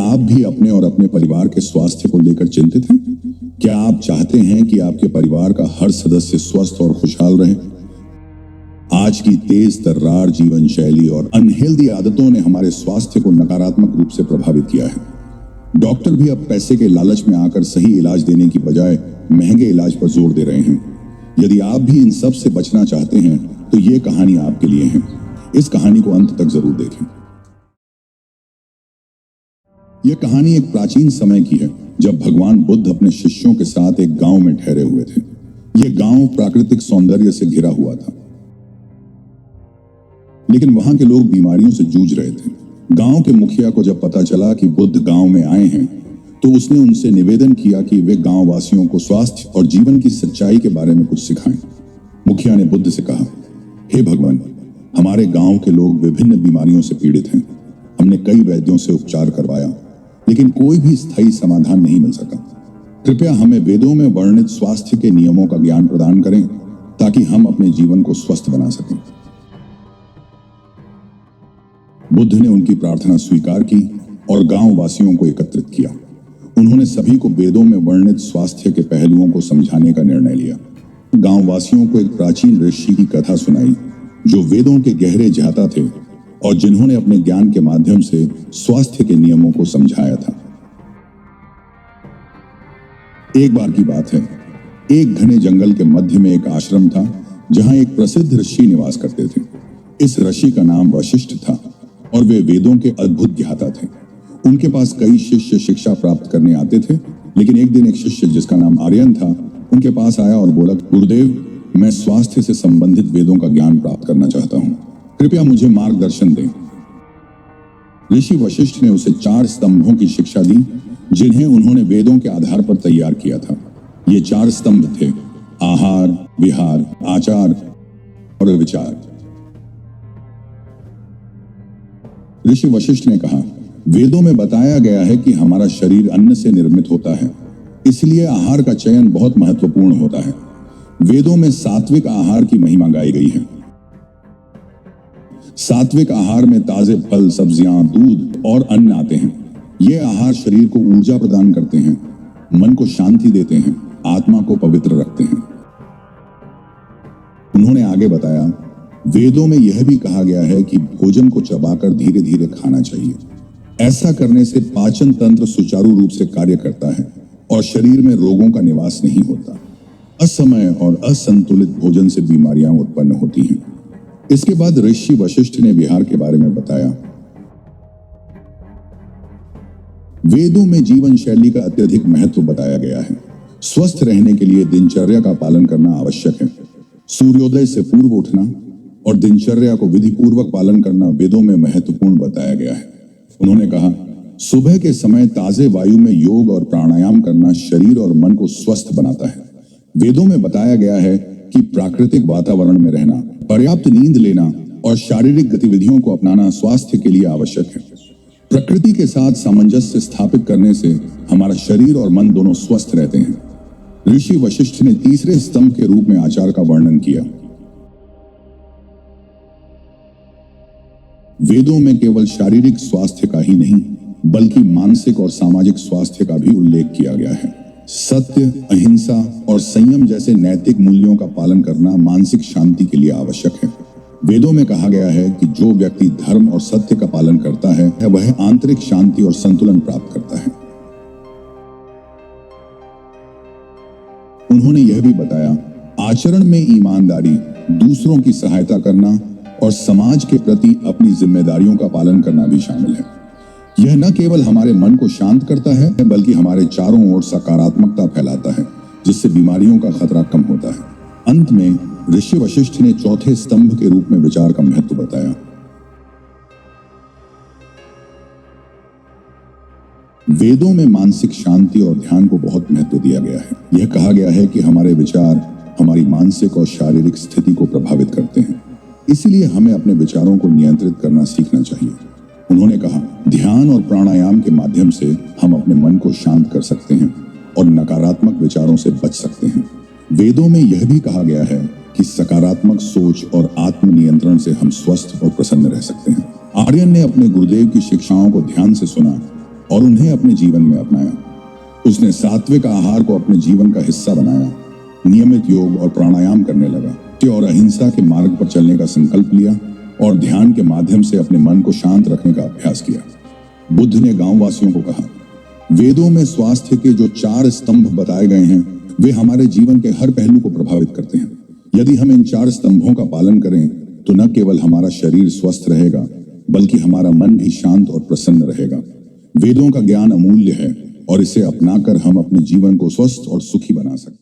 आप भी अपने और अपने परिवार के स्वास्थ्य को लेकर चिंतित हैं? क्या आप चाहते हैं कि आपके परिवार का हर सदस्य स्वस्थ और खुशहाल रहे? आज की तेज तर्रार जीवन शैली और अनहेल्दी आदतों ने हमारे स्वास्थ्य को नकारात्मक रूप से प्रभावित किया है। डॉक्टर भी अब पैसे के लालच में आकर सही इलाज देने की बजाय महंगे इलाज पर जोर दे रहे हैं। यदि आप भी इन सब से बचना चाहते हैं तो ये कहानी आपके लिए है। इस कहानी को अंत तक जरूर देखें। यह कहानी एक प्राचीन समय की है, जब भगवान बुद्ध अपने शिष्यों के साथ एक गांव में ठहरे हुए थे। यह गांव प्राकृतिक सौंदर्य से घिरा हुआ था, लेकिन वहां के लोग बीमारियों से जूझ रहे थे। गांव के मुखिया को जब पता चला कि बुद्ध गांव में आए हैं, तो उसने उनसे निवेदन किया कि वे गांव वासियों को स्वास्थ्य और जीवन की सच्चाई के बारे में कुछ सिखाएं। मुखिया ने बुद्ध से कहा, हे भगवान, हमारे गांव के लोग विभिन्न बीमारियों से पीड़ित हैं। हमने कई वैद्यों से उपचार करवाया, लेकिन कोई भी स्थायी समाधान नहीं मिल सका। कृपया हमें वेदों में वर्णित स्वास्थ्य के नियमों का ज्ञान प्रदान करें, ताकि हम अपने जीवन को स्वस्थ बना सकें। बुद्ध ने उनकी प्रार्थना स्वीकार की और गांव वासियों को एकत्रित किया। उन्होंने सभी को वेदों में वर्णित स्वास्थ्य के पहलुओं को समझाने का निर्णय लिया। गांव वासियों को एक प्राचीन ऋषि की कथा सुनाई, जो वेदों के गहरे ज्ञाता थे और जिन्होंने अपने ज्ञान के माध्यम से स्वास्थ्य के नियमों को समझाया था। एक बार की बात है, एक घने जंगल के मध्य में एक आश्रम था, जहां एक प्रसिद्ध ऋषि निवास करते थे। इस ऋषि का नाम वशिष्ठ था और वे वेदों के अद्भुत ज्ञाता थे। उनके पास कई शिष्य शिक्षा प्राप्त करने आते थे, लेकिन एक दिन एक शिष्य जिसका नाम आर्यन था, उनके पास आया और बोला, गुरुदेव, मैं स्वास्थ्य से संबंधित वेदों का ज्ञान प्राप्त करना चाहता हूं, कृपया मुझे मार्गदर्शन दें। ऋषि वशिष्ठ ने उसे 4 स्तंभों की शिक्षा दी, जिन्हें उन्होंने वेदों के आधार पर तैयार किया था। ये 4 स्तंभ थे: आहार, विहार, आचार और विचार। ऋषि वशिष्ठ ने कहा, वेदों में बताया गया है कि हमारा शरीर अन्न से निर्मित होता है, इसलिए आहार का चयन बहुत महत्वपूर्ण होता है। वेदों में सात्विक आहार की महिमा गाई गई है। सात्विक आहार में ताजे फल, सब्जियां, दूध और अन्न आते हैं। ये आहार शरीर को ऊर्जा प्रदान करते हैं, मन को शांति देते हैं, आत्मा को पवित्र रखते हैं। उन्होंने आगे बताया, वेदों में यह भी कहा गया है कि भोजन को चबाकर धीरे धीरे खाना चाहिए। ऐसा करने से पाचन तंत्र सुचारू रूप से कार्य करता है और शरीर में रोगों का निवास नहीं होता। असमय और असंतुलित भोजन से बीमारियां उत्पन्न होती हैं। इसके बाद ऋषि वशिष्ठ ने विहार के बारे में बताया। वेदों में जीवन शैली का अत्यधिक महत्व बताया गया है। स्वस्थ रहने के लिए दिनचर्या का पालन करना आवश्यक है। सूर्योदय से पूर्व उठना और दिनचर्या को विधि पूर्वक पालन करना वेदों में महत्वपूर्ण बताया गया है। उन्होंने कहा, सुबह के समय ताजे वायु में योग और प्राणायाम करना शरीर और मन को स्वस्थ बनाता है। वेदों में बताया गया है कि प्राकृतिक वातावरण में रहना, पर्याप्त नींद लेना और शारीरिक गतिविधियों को अपनाना स्वास्थ्य के लिए आवश्यक है। प्रकृति के साथ सामंजस्य स्थापित करने से हमारा शरीर और मन दोनों स्वस्थ रहते हैं। ऋषि वशिष्ठ ने तीसरे स्तंभ के रूप में आचार का वर्णन किया। वेदों में केवल शारीरिक स्वास्थ्य का ही नहीं, बल्कि मानसिक और सामाजिक स्वास्थ्य का भी उल्लेख किया गया है। सत्य, अहिंसा और संयम जैसे नैतिक मूल्यों का पालन करना मानसिक शांति के लिए आवश्यक है। वेदों में कहा गया है कि जो व्यक्ति धर्म और सत्य का पालन करता है, वह आंतरिक शांति और संतुलन प्राप्त करता है। उन्होंने यह भी बताया, आचरण में ईमानदारी, दूसरों की सहायता करना और समाज के प्रति अपनी जिम्मेदारियों का पालन करना भी शामिल है। यह न केवल हमारे मन को शांत करता है, बल्कि हमारे चारों ओर सकारात्मकता फैलाता है, जिससे बीमारियों का खतरा कम होता है। अंत में ऋषि वशिष्ठ ने चौथे स्तंभ के रूप में विचार का महत्व बताया। वेदों में मानसिक शांति और ध्यान को बहुत महत्व दिया गया है। यह कहा गया है कि हमारे विचार हमारी मानसिक और शारीरिक स्थिति को प्रभावित करते हैं, इसलिए हमें अपने विचारों को नियंत्रित करना सीखना चाहिए। उन्होंने कहा, ध्यान और प्राणायाम के माध्यम से हम अपने मन को शांत कर सकते हैं और नकारात्मक विचारों से बच सकते हैं। वेदों में यह भी कहा गया है कि सकारात्मक सोच और आत्मनियंत्रण से हम स्वस्थ और प्रसन्न रह सकते हैं। आर्यन ने अपने गुरुदेव की शिक्षाओं को ध्यान से सुना और उन्हें अपने जीवन में अपनाया। उसने सात्विक आहार को अपने जीवन का हिस्सा बनाया, नियमित योग और प्राणायाम करने लगा और अहिंसा के मार्ग पर चलने का संकल्प लिया और ध्यान के माध्यम से अपने मन को शांत रखने का अभ्यास किया। बुद्ध ने गांववासियों को कहा, वेदों में स्वास्थ्य के जो 4 स्तंभ बताए गए हैं वे हमारे जीवन के हर पहलू को प्रभावित करते हैं। यदि हम इन 4 स्तंभों का पालन करें तो न केवल हमारा शरीर स्वस्थ रहेगा बल्कि हमारा मन भी शांत और प्रसन्न रहेगा। वेदों का ज्ञान अमूल्य है और इसे अपनाकर हम अपने जीवन को स्वस्थ और सुखी बना सकते हैं।